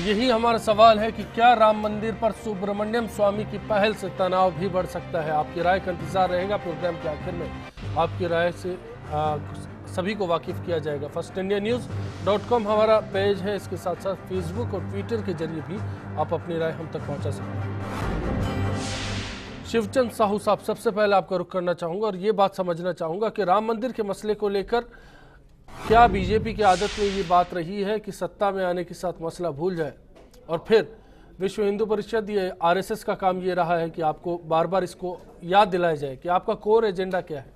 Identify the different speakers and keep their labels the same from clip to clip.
Speaker 1: यही हमारा सवाल है कि क्या राम मंदिर पर सुब्रमण्यम स्वामी की पहल से तनाव भी बढ़ सकता है। आपकी राय का इंतजार रहेगा। प्रोग्राम के आखिर में आपकी राय से सभी को वाकिफ किया जाएगा। firstindianews.com हमारा पेज है। इसके साथ साथ फेसबुक और ट्विटर के जरिए भी आप अपनी राय हम तक पहुंचा सकते हैं। शिवचंद साहू साहब, सबसे पहले आपका रुख करना चाहूंगा और ये बात समझना चाहूंगा कि राम मंदिर के मसले को लेकर क्या बीजेपी की आदत में ये बात रही है कि सत्ता में आने के साथ मसला भूल जाए और फिर विश्व हिंदू परिषद ये आरएसएस का काम ये रहा है कि आपको बार बार इसको याद दिलाया जाए कि आपका कोर एजेंडा क्या है?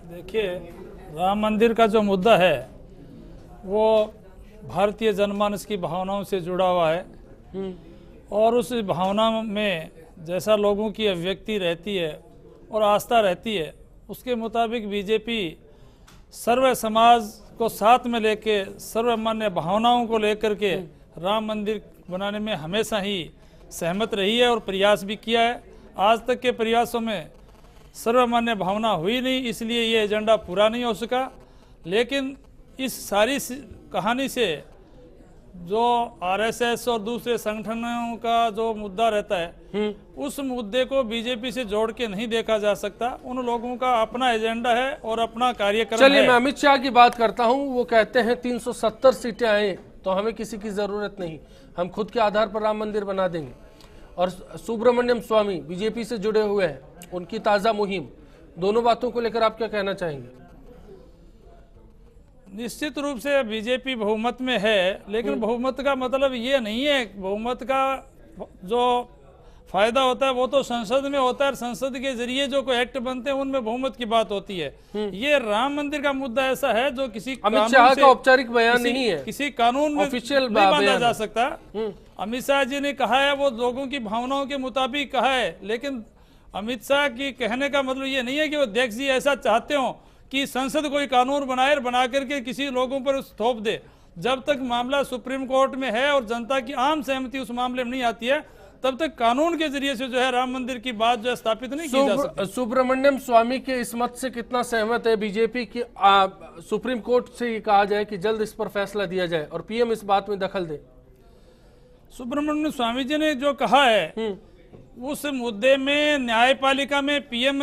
Speaker 2: देखिए, राम मंदिर का जो मुद्दा है वो भारतीय जनमानस की भावनाओं से जुड़ा हुआ है और उस भावना में जैसा लोगों की अभिव्यक्ति रहती है और आस्था रहती है उसके मुताबिक बीजेपी सर्व समाज को साथ में लेके सर्वमान्य भावनाओं को लेकर के राम मंदिर बनाने में हमेशा ही सहमत रही है और प्रयास भी किया है। आज तक के प्रयासों में सर्वमान्य भावना हुई नहीं, इसलिए ये एजेंडा पूरा नहीं हो सका। लेकिन इस सारी कहानी से जो आरएसएस और दूसरे संगठनों का जो मुद्दा रहता है उस मुद्दे को बीजेपी से जोड़ के नहीं देखा जा सकता। उन लोगों का अपना एजेंडा है और अपना कार्यक्रम है।
Speaker 1: चलिए, मैं अमित शाह की बात करता हूं। वो कहते हैं 370 सीटें आए तो हमें किसी की जरूरत नहीं, हम खुद के आधार पर राम मंदिर बना देंगे। और सुब्रमण्यम स्वामी बीजेपी से जुड़े हुए हैं, उनकी ताजा मुहिम, दोनों बातों को लेकर आप क्या कहना चाहेंगे?
Speaker 2: निश्चित रूप से बीजेपी बहुमत में है, लेकिन बहुमत का मतलब ये नहीं है। बहुमत का जो फायदा होता है वो तो संसद में होता है। संसद के जरिए जो कोई एक्ट बनते हैं उनमें बहुमत की बात होती है। ये राम मंदिर का मुद्दा ऐसा है जो किसी
Speaker 1: अमित शाह का औपचारिक बयान नहीं है,
Speaker 2: किसी कानून में
Speaker 1: ऑफिशियल
Speaker 2: नहीं माना जा सकता। अमित शाह जी ने कहा है, वो लोगों की भावनाओं के मुताबिक कहा है, लेकिन अमित शाह की कहने का मतलब ये नहीं है कि वो अध्यक्ष जी ऐसा चाहते हो कि संसद कोई कानून बनाए, बना करके किसी लोगों पर थोप दे। जब तक मामला सुप्रीम कोर्ट में है और जनता की आम सहमति उस मामले में नहीं आती है, तब तक कानून के जरिए से जो है राम मंदिर की बात जो है स्थापित नहीं की जा सकती।
Speaker 1: सुब्रमण्यम स्वामी के इस मत से कितना सहमत है बीजेपी की? सुप्रीम कोर्ट से ये कहा जाए कि जल्द इस पर फैसला दिया जाए और पीएम इस बात में दखल दे।
Speaker 2: सुब्रमण्यम स्वामी जी ने जो कहा है उस मुद्दे में न्यायपालिका में पीएम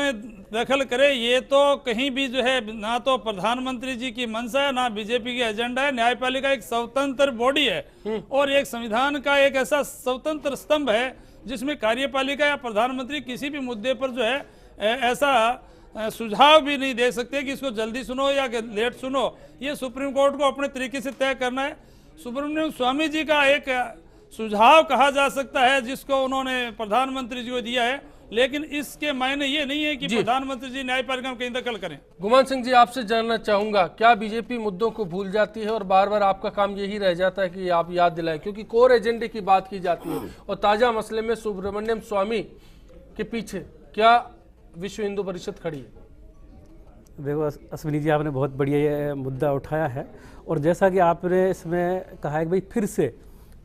Speaker 2: दखल करे, ये तो कहीं भी जो है ना तो प्रधानमंत्री जी की मंशा है ना बीजेपी की एजेंडा है। न्यायपालिका एक स्वतंत्र बॉडी है और एक संविधान का एक ऐसा स्वतंत्र स्तंभ है जिसमें कार्यपालिका या प्रधानमंत्री किसी भी मुद्दे पर जो है ऐसा सुझाव भी नहीं दे सकते कि इसको जल्दी सुनो या लेट सुनो। ये सुप्रीम कोर्ट को अपने तरीके से तय करना है। सुब्रमण्यम स्वामी जी का एक सुझाव कहा जा सकता है जिसको उन्होंने प्रधानमंत्री जी को दिया है, लेकिन इसके मायने ये नहीं है कि प्रधानमंत्री जी न्यायपालिका में कहीं दखल करें।
Speaker 1: गुमान सिंह जी, आपसे जानना चाहूंगा, क्या बीजेपी मुद्दों को भूल जाती है और बार बार आपका काम यही रह जाता है कि आप याद दिलाएं, क्योंकि कोर एजेंडे की बात की जाती है और ताजा मसले में सुब्रमण्यम स्वामी के पीछे क्या विश्व हिंदू परिषद खड़ी है?
Speaker 3: देखो अश्विनी जी, आपने बहुत बढ़िया ये मुद्दा उठाया है और जैसा कि आपने इसमें कहा है कि भाई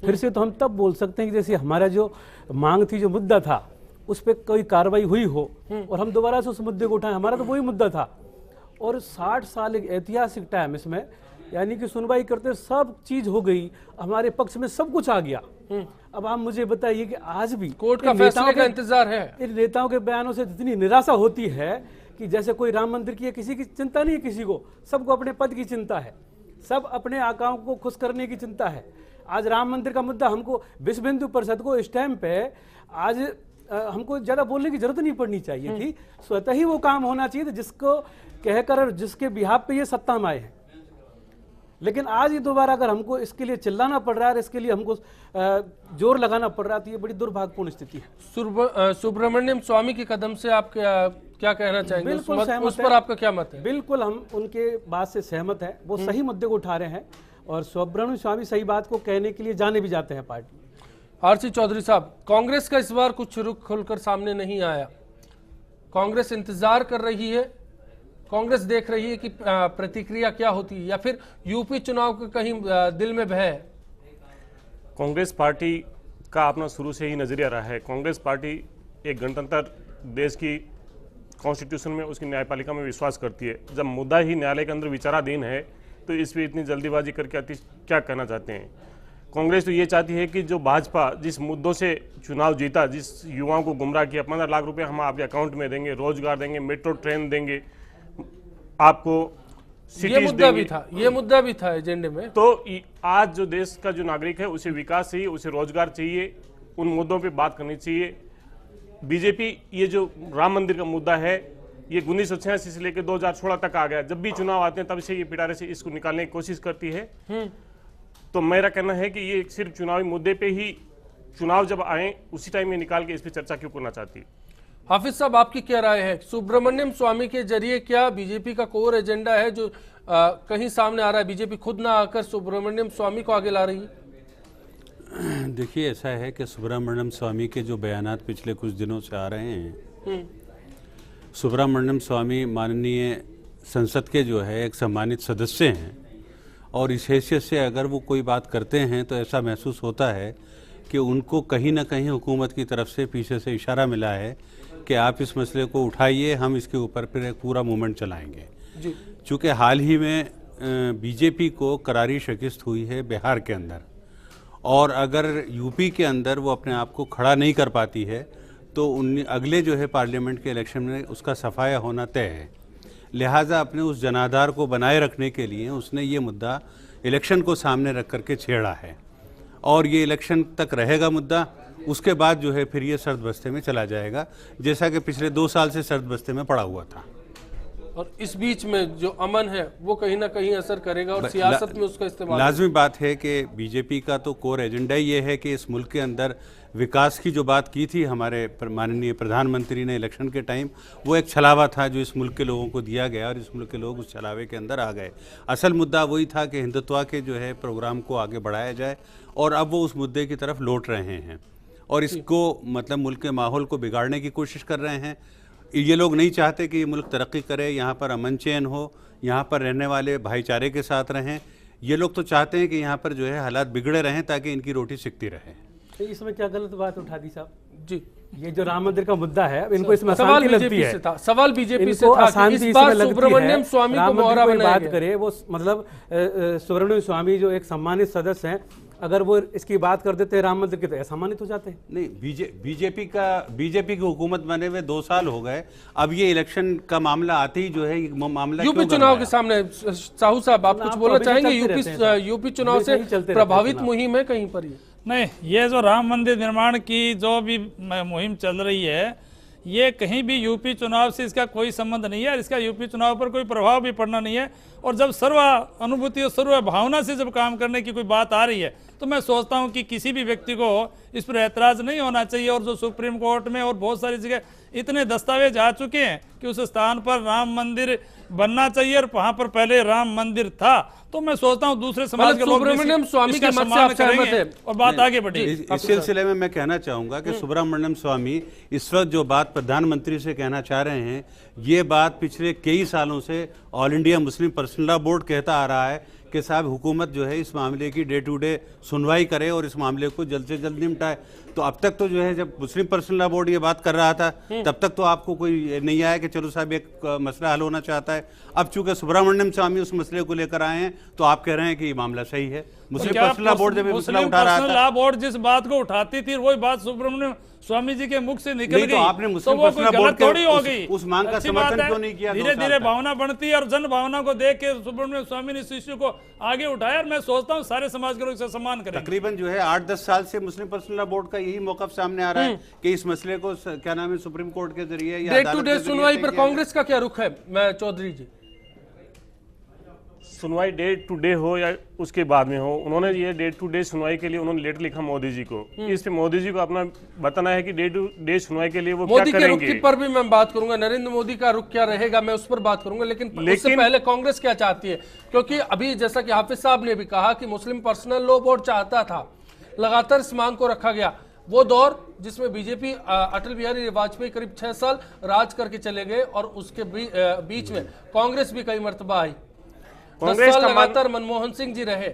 Speaker 3: फिर से तो हम तब बोल सकते हैं कि जैसे हमारा जो मांग थी, जो मुद्दा था, उस पर कोई कार्रवाई हुई हो और हम दोबारा से उस मुद्दे को उठाएं। हमारा तो वही मुद्दा था और 60 साल एक ऐतिहासिक टाइम इसमें, यानी कि सुनवाई करते सब चीज हो गई, हमारे पक्ष में सब कुछ आ गया। अब आप मुझे बताइए कि आज भी
Speaker 1: कोर्ट का फैसले का इंतजार है।
Speaker 3: इन नेताओं के बयानों से इतनी निराशा होती है कि जैसे कोई राम मंदिर की किसी की चिंता नहीं है, किसी को, सबको अपने पद की चिंता है, सब अपने आकाओं को खुश करने की चिंता है। आज राम मंदिर का मुद्दा हमको विश्व हिंदू परिषद को इस टाइम पे आज हमको ज्यादा बोलने की जरूरत नहीं पड़नी चाहिए थी। स्वतः ही वो काम होना चाहिए था जिसको कहकर, जिसके बिहाफ पे ये सत्ता में आए हैं। लेकिन आज ये दोबारा अगर हमको इसके लिए चिल्लाना पड़ रहा है, इसके लिए हमको जोर लगाना पड़ रहा है, तो ये बड़ी दुर्भाग्यपूर्ण स्थिति है।
Speaker 1: सुब्रमण्यम स्वामी के कदम से आप क्या कहना चाहेंगे?
Speaker 3: बिल्कुल
Speaker 1: उस पर आपका क्या मत है?
Speaker 3: बिल्कुल हम उनके बात से सहमत है। वो सही मुद्दे को उठा रहे हैं और सुब्रमण्यम स्वामी सही बात को कहने के लिए जाने भी जाते हैं पार्टी।
Speaker 1: आरसी चौधरी साहब, कांग्रेस का इस बार कुछ रुख खुलकर सामने नहीं आया। कांग्रेस इंतजार कर रही है, कांग्रेस देख रही है कि प्रतिक्रिया क्या होती है, या फिर यूपी चुनाव का कहीं दिल में भय है?
Speaker 4: कांग्रेस पार्टी का अपना शुरू से ही नजरिया रहा है। कांग्रेस पार्टी एक गणतंत्र देश की कॉन्स्टिट्यूशन में, उसकी न्यायपालिका में विश्वास करती है। जब मुद्दा ही न्यायालय के अंदर विचाराधीन है तो इस पर इतनी जल्दीबाजी करके क्या कहना चाहते हैं? कांग्रेस तो ये चाहती है कि जो भाजपा जिस मुद्दों से चुनाव जीता, जिस युवाओं को गुमराह किया, 15 लाख रुपए हम आपके अकाउंट में देंगे, रोजगार देंगे, मेट्रो ट्रेन देंगे, आपको
Speaker 1: ये मुद्दा भी था एजेंडे में।
Speaker 4: तो आज जो देश का जो नागरिक है उसे विकास चाहिए, उसे रोजगार चाहिए, उन मुद्दों पे बात करनी चाहिए। बीजेपी ये जो राम मंदिर का मुद्दा है, ये 1986 से लेकर 2016 तक आ गया। जब भी चुनाव आते हैं तब से ये पिटारे से इसको निकालने की कोशिश करती है। तो मेरा कहना है कि ये सिर्फ चुनावी मुद्दे पे ही, चुनाव जब आए उसी टाइम में निकाल के इस पे चर्चा क्यों करना चाहती है?
Speaker 1: हाफिज साहब, आपकी क्या राय है? सुब्रमण्यम स्वामी के जरिए क्या बीजेपी का कोर एजेंडा है जो कहीं सामने आ रहा है? बीजेपी खुद ना आकर सुब्रमण्यम स्वामी को आगे ला रही है।
Speaker 5: देखिए, ऐसा है कि सुब्रमण्यम स्वामी के जो बयानात पिछले कुछ दिनों से आ रहे हैं, सुब्रमण्यम स्वामी माननीय संसद के जो है एक सम्मानित सदस्य हैं, और इस हैसियत से अगर वो कोई बात करते हैं तो ऐसा महसूस होता है कि उनको कहीं ना कहीं हुकूमत की तरफ से पीछे से इशारा मिला है कि आप इस मसले को उठाइए, हम इसके ऊपर फिर एक पूरा मूवमेंट चलाएंगे। चूँकि हाल ही में बीजेपी को करारी शिकस्त हुई है बिहार के अंदर, और अगर यूपी के अंदर वो अपने आप को खड़ा नहीं कर पाती है तो अगले जो है पार्लियामेंट के इलेक्शन में उसका सफाया होना तय है। लिहाजा अपने उस जनाधार को बनाए रखने के लिए उसने ये मुद्दा इलेक्शन को सामने रख करके छेड़ा है, और ये इलेक्शन तक रहेगा मुद्दा। उसके बाद जो है फिर ये सर्द बस्ते में चला जाएगा, जैसा कि पिछले 2 साल से सर्द बस्ते में पड़ा हुआ था।
Speaker 1: और इस बीच में जो अमन है वो कहीं ना कहीं असर करेगा और सियासत में उसका इस्तेमाल।
Speaker 5: लाजमी बात है कि बीजेपी का तो कोर एजेंडा ये है कि इस मुल्क के अंदर विकास की जो बात की थी हमारे माननीय प्रधानमंत्री ने इलेक्शन के टाइम, वो एक छलावा था जो इस मुल्क के लोगों को दिया गया और इस मुल्क के लोग उस छलावे के अंदर आ गए। असल मुद्दा वही था कि हिंदुत्व के जो है प्रोग्राम को आगे बढ़ाया जाए, और अब वो उस मुद्दे की तरफ लौट रहे हैं और इसको मतलब मुल्क के माहौल को बिगाड़ने की कोशिश कर रहे हैं। ये लोग नहीं चाहते कि ये मुल्क तरक्की करे, यहाँ पर अमन चैन हो, यहाँ पर रहने वाले भाईचारे के साथ रहें। ये लोग तो चाहते हैं कि यहाँ पर जो है हालात बिगड़े रहें ताकि इनकी रोटी सिकती रहे।
Speaker 3: तो इसमें क्या गलत बात उठा दी साहब
Speaker 1: जी?
Speaker 3: ये जो राम मंदिर का मुद्दा है, इनको इसमें
Speaker 1: सवाल
Speaker 3: अशांति लगती
Speaker 1: बीजेपी
Speaker 3: है।
Speaker 1: से था, सवाल बीजेपी से
Speaker 3: इनको
Speaker 1: था कि
Speaker 3: अशांति
Speaker 1: इस
Speaker 3: इसमें
Speaker 1: बार
Speaker 3: लगती
Speaker 1: सुब्रमण्यम
Speaker 3: है।
Speaker 1: स्वामी को
Speaker 3: राम
Speaker 1: मोहरा
Speaker 3: मंदिर की
Speaker 1: बनाया
Speaker 3: बात
Speaker 1: गया।
Speaker 3: करे, वो मतलब सुब्रमण्यम स्वामी जो एक सम्मानित सदस्य हैं, अगर वो इसकी बात कर देते हैं राम मंदिर की तो असम्मानित हो जाते हैं।
Speaker 5: नहीं, बीजेपी की हुकूमत बने हुए 2 साल हो गए। अब ये इलेक्शन का मामला आते ही जो है ये मामला
Speaker 1: यूपी चुनाव के सामने साहू साहब आप कुछ बोलना चाहेंगे? यूपी चुनाव से प्रभावित मुहिम है कहीं पर?
Speaker 2: नहीं, ये जो राम मंदिर निर्माण की जो भी मुहिम चल रही है, ये कहीं भी यूपी चुनाव से इसका कोई संबंध नहीं है और इसका यूपी चुनाव पर कोई प्रभाव भी पड़ना नहीं है। और जब सर्व अनुभूति और सर्व भावना से जब काम करने की कोई बात आ रही है तो मैं सोचता हूं कि किसी भी व्यक्ति को इस पर ऐतराज नहीं होना चाहिए। और जो सुप्रीम कोर्ट में और बहुत सारी जगह इतने दस्तावेज आ चुके हैं कि उस स्थान पर राम मंदिर बनना चाहिए और वहां पर पहले राम मंदिर था, तो मैं सोचता हूं दूसरे समाज के लोग
Speaker 1: सुब्रमण्यम स्वामी के मत से आप सहमत हैं
Speaker 2: और बात आगे बढ़ेगी।
Speaker 5: इस सिलसिले में मैं कहना चाहूंगा कि सुब्रमण्यम स्वामी इस वक्त जो बात प्रधानमंत्री से कहना चाह रहे हैं, ये बात पिछले कई सालों से all India Muslim personal law board कहता आ रहा है कि साहब हुकूमत जो है इस मामले की डे टू डे सुनवाई करे और इस मामले को जल्द से जल्द निपटाए। तो अब तक तो जो है जब मुस्लिम पर्सनल लॉ बोर्ड ये बात कर रहा था तब तक तो आपको कोई नहीं आया कि चलो साहब एक मसला हल होना चाहता है। अब चूंकि सुब्रमण्यम स्वामी उस मसले को लेकर आए हैं तो आप कह रहे हैं कि ये मामला सही है। मुस्लिम पर्सनल लॉ बोर्ड जब मसला उठा रहा था,
Speaker 2: लॉ बोर्ड जिस बात को उठाती थी वही बात सुब्रमण्यम स्वामी जी के मुख से निकल गई,
Speaker 5: तो आपने मुस्लिम
Speaker 2: वो
Speaker 5: पर्सनल
Speaker 2: कोई
Speaker 5: बोर्ड
Speaker 2: गलत थोड़ी हो गई।
Speaker 5: उस मांग का समर्थन क्यों नहीं किया?
Speaker 2: धीरे धीरे भावना बढ़ती है और जन भावना को देख के सुब्रमण्यम स्वामी ने इस इश्यू को आगे उठाया और मैं सोचता हूँ सारे समाज के लोग इसे सम्मान करें।
Speaker 5: तकरीबन जो है 8-10 साल से मुस्लिम पर्सनल लॉ बोर्ड का यही मौकफ सामने आ रहा है कि इस मसले को क्या नाम है सुप्रीम कोर्ट के जरिए या
Speaker 1: डे टू डे सुनवाई पर कांग्रेस का क्या रुख है? मैं चौधरी जी,
Speaker 4: सुनवाई डे टू डे हो या उसके बाद में हो, उन्होंने ये डे टू डे सुनवाई के लिए उन्होंने लेटर लिखा मोदी जी को। इस पे मोदी जी को अपना बताना है कि डे टू डे सुनवाई के लिए वो क्या करेंगे।
Speaker 1: मोदी के रुख पर भी मैं बात करूंगा, नरेंद्र मोदी का रुख क्या रहेगा मैं उस पर बात करूंगा, लेकिन उससे पहले कांग्रेस क्या चाहती है? क्योंकि अभी जैसा कि हाफिज साहब ने भी कहा कि मुस्लिम पर्सनल लॉ बोर्ड चाहता था, लगातार इस मांग को रखा गया। वो दौर जिसमें बीजेपी अटल बिहारी वाजपेयी करीब 6 साल राज करके चले गए और उसके बीच में कांग्रेस भी कई मर्तबा आई, 10 साल लगातार मनमोहन सिंह जी रहे।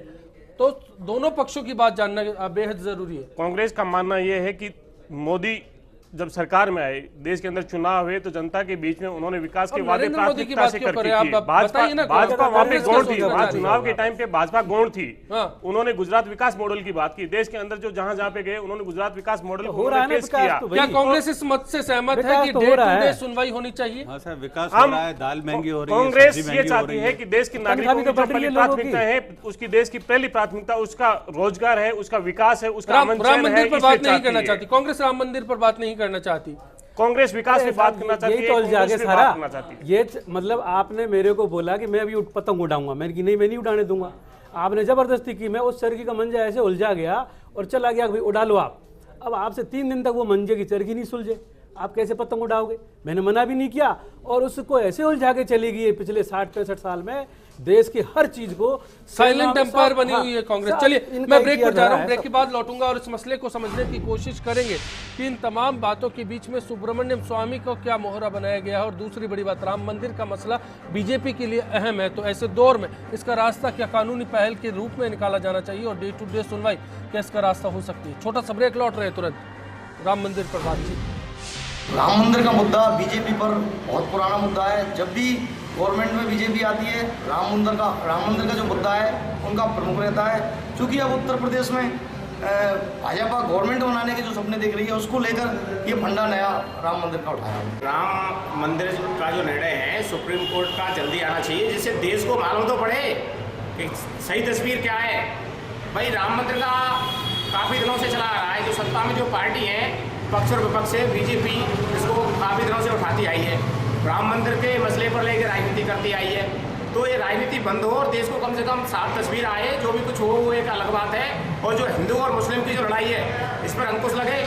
Speaker 1: तो दोनों पक्षों की बात जानना बेहद जरूरी है।
Speaker 4: कांग्रेस का मानना यह है कि मोदी जब सरकार में आए, देश के अंदर चुनाव हुए, तो जनता के बीच में उन्होंने विकास के
Speaker 1: अब
Speaker 4: वादे
Speaker 1: नरेंद्र मोदी की
Speaker 4: प्राथमिकता
Speaker 1: बात
Speaker 4: से
Speaker 1: क्यों
Speaker 4: करके
Speaker 1: करें?
Speaker 4: किए।
Speaker 1: आप बताइए ना,
Speaker 4: भाजपा वहां पे
Speaker 1: कांग्रेस
Speaker 4: गौण
Speaker 1: का
Speaker 4: थी,
Speaker 1: सोचना
Speaker 4: वहां
Speaker 1: चाहिए।
Speaker 4: चुनाव के टाइम पे भाजपा गौण थी।
Speaker 1: हाँ।
Speaker 4: उन्होंने गुजरात विकास मॉडल की बात की। देश के अंदर जो जहां जहां पे गए, उन्होंने गुजरात विकास मॉडल को
Speaker 3: हो रहा है ना
Speaker 4: पेश
Speaker 3: विकास
Speaker 4: किया।
Speaker 3: तो
Speaker 1: क्या
Speaker 3: भाई।
Speaker 1: कांग्रेस इस मत से सहमत है
Speaker 3: विकास
Speaker 1: कि
Speaker 3: तो
Speaker 1: डे
Speaker 3: हो
Speaker 1: टू
Speaker 3: रहा
Speaker 1: डे
Speaker 3: है।
Speaker 1: सुनवाई होनी चाहिए?
Speaker 5: हाँ सर, विकास हो रहा है, दाल महंगी हो रही है,
Speaker 4: कांग्रेस
Speaker 5: सब्जी
Speaker 4: ये
Speaker 5: महंगी हो
Speaker 4: चाहती
Speaker 5: रही
Speaker 4: है कि देश के नागरिकों की
Speaker 3: तो
Speaker 4: जो
Speaker 3: बढ़ रही
Speaker 4: पहली
Speaker 3: है लोगों की।
Speaker 4: प्राथमिकता है, उसकी देश की पहली प्राथमिकता उसका रोजगार है, उसका विकास है, उसका
Speaker 1: राम
Speaker 4: अमन
Speaker 1: राम
Speaker 4: चैन है।
Speaker 1: मंदिर पर
Speaker 4: इस
Speaker 1: बात
Speaker 4: पे
Speaker 1: नहीं करना
Speaker 4: है।
Speaker 1: चाहती कांग्रेस, राम मंदिर पर बात नहीं करना चाहती।
Speaker 4: कांग्रेस विकास पे बात करना चाहती
Speaker 3: यही
Speaker 4: है,
Speaker 3: तो उलझा
Speaker 4: कांग्रेस
Speaker 3: के
Speaker 4: पे बात करना
Speaker 3: सारा।
Speaker 4: चाहती है।
Speaker 3: ये मतलब आपने मेरे को बोला कि मैं अभी पतंग उड़ाऊंगा, मैंने कि नहीं, मैं नहीं उड़ाने दूंगा। आपने जबरदस्ती की, मैं उस चरखी का मंजा ऐसे उलझा गया और चला गया कि भाई उड़ा लो आप। अब आपसे 3 दिन तक वो मंजे की चरखी नहीं सुलझे, आप कैसे पतंग उड़ाओगे? मैंने मना भी नहीं किया और उसको ऐसे उलझा के चली गई है पिछले 60-65 साल में देश की हर चीज को।
Speaker 1: साइलेंट एम्पायर बनी हुई है कांग्रेस। चलिए मैं ब्रेक पर जा रहा हूं, ब्रेक
Speaker 3: है
Speaker 1: के बाद लौटूंगा और इस मसले को समझने की कोशिश करेंगे कि इन तमाम बातों के बीच में सुब्रमण्यम स्वामी को क्या मोहरा बनाया गया है। और दूसरी बड़ी बात, राम मंदिर का मसला बीजेपी के लिए अहम है, तो ऐसे दौर में इसका रास्ता क्या कानूनी पहल के रूप में निकाला जाना चाहिए और डे टू डे सुनवाई क्या इसका रास्ता हो सकती है? छोटा सा ब्रेक, लौट रहे तुरंत राम मंदिर पर बातचीत।
Speaker 6: राम मंदिर का मुद्दा बीजेपी पर बहुत पुराना मुद्दा है। जब भी गवर्नमेंट में बीजेपी आती है, राम मंदिर का जो मुद्दा है उनका प्रमुख रहता है। क्योंकि अब उत्तर प्रदेश में भाजपा गवर्नमेंट बनाने के जो सपने देख रही है, उसको लेकर ये फंडा नया राम मंदिर का उठाया।
Speaker 7: राम मंदिर का जो निर्णय है सुप्रीम कोर्ट का जल्दी आना चाहिए, जिससे देश को मालूम तो पड़े कि सही तस्वीर क्या है। भाई राम मंदिर का काफ़ी दिनों से चला आ रहा है, जो सत्ता में जो पार्टी है, पक्ष और विपक्ष है, बीजेपी इसको काफ़ी दिनों से उठाती आई है, राम मंदिर के मसले पर लेकर राजनीति करती आई है। तो ये राजनीति बंद हो और देश को कम से कम साफ तस्वीर आए। जो भी कुछ हो वो एक अलग बात है, और जो हिंदू और मुस्लिम की जो लड़ाई है इस पर अंकुश लगे।